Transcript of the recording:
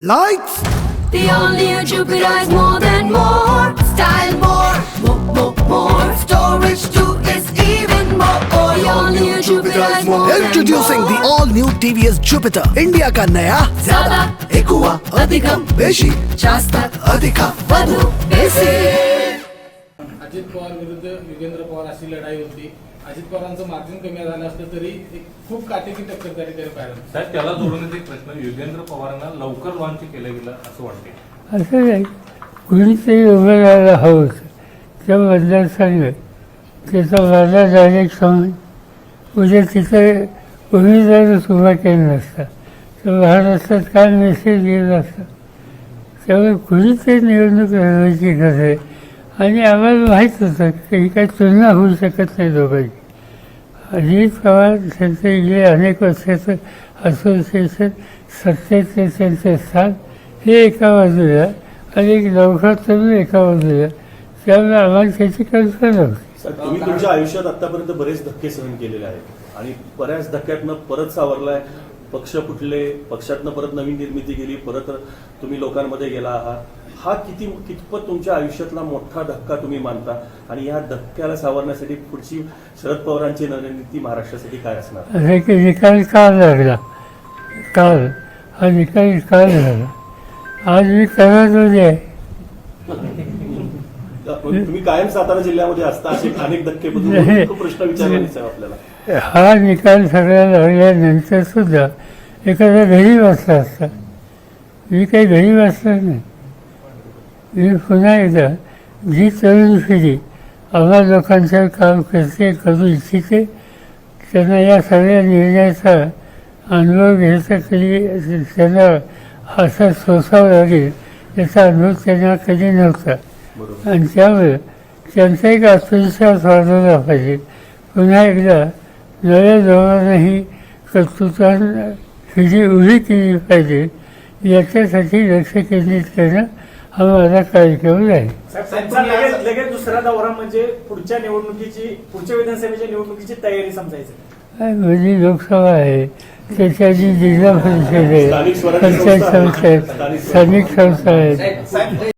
Lights! The all-new Jupiter is more than more. Style more. Storage too is even more. The all-new Jupiter is more than more. Introducing the all-new TVS Jupiter, India का नया ज़्यादा, ఎక్కువ अधिकम, बेशी जास्त, अधिक वधू, बेसी. अजित पवार विरुद्ध युगेंद्र पवार अशी लढाई होती. अजित पवारांचं मार्जिन कमी झालं असलं तरी एक खूप काटेकी टक्कर त्या ठिकाणी पाहिलं. साहेब त्याला जोडून एक प्रश्न, युगेंद्र पवारांना लवकर लॉन्च केलं गेलं असं वाटते. असं नाही, कुणीतरी उभं राहायला हवं होतं त्या मतदारसंघ त्याचा माझा डायरेक्ट समज उद्या तिथे उमेदवारच उभा केला नसता तर महाराष्ट्रात काय मेसेज गेला असता. त्यामुळे कुणीतरी निवडणूक लढवायची गरज आहे आणि आम्हाला माहीत होतं की ही काही तुलना होऊ शकत नाही दोघांची. अजित पवार त्यांचं गेले अनेक वर्षाचं असोसिएशन सत्तेचे त्यांचे स्थान हे एका बाजूला आणि एक लवकर तरुण एका बाजूला, त्यामुळे आम्हाला त्याची कल्पना नव्हती. तुम्ही तुमच्या आयुष्यात आतापर्यंत बरेच धक्के सहन केलेले आहेत आणि बऱ्याच धक्क्यातनं परत सावरलाय. पक्ष फुटले, पक्षातनं परत नवीन निर्मिती केली, परत तुम्ही लोकांमध्ये गेला आहात. हा कितपत तुमच्या आयुष्यातला मोठा धक्का तुम्ही मानता आणि या धक्क्याला सावरण्यासाठी पुढची शरद पवारांची रणनीती महाराष्ट्रासाठी काय असणार? निकाल काल लागला, काल हा निकाल काल झाला. आज मी कराडमध्ये आहे. तुम्ही कायम सातारा जिल्ह्यामध्ये असता, असे अनेक धक्के प्रश्न विचारले आपल्याला. हा निकाल सगळ्या लागल्यानंतर सुद्धा एखाद्या घरी बसला असता. मी काही घरी बसणार नाही. मी पुन्हा एकदा जी तरुण पिढी आम्हा लोकांचं काम करू इच्छिते त्यांना या सगळ्या निर्णयाचा अनुभव घ्यायचा कधी त्यांना असा सोसावं लागेल याचा अनुभव त्यांना कधी नव्हता आणि त्यामुळे त्यांचा एक आत्मविश्वास वाढवला पाहिजे. पुन्हा एकदा नव्या धोरणाही कर्तृत्वानं पिढी उभी केली पाहिजे याच्यासाठी लक्ष केंद्रित करणं हा माझा कार्यक्रम आहे. लगेच दुसरा दौरा म्हणजे पुढच्या विधानसभेच्या निवडणुकीची तयारी समजायचं. म्हणजे लोकसभा आहे, त्याच्याची जिल्हा परिषद आहे, पंचायत संस्था आहेत, स्थानिक संस्था आहेत.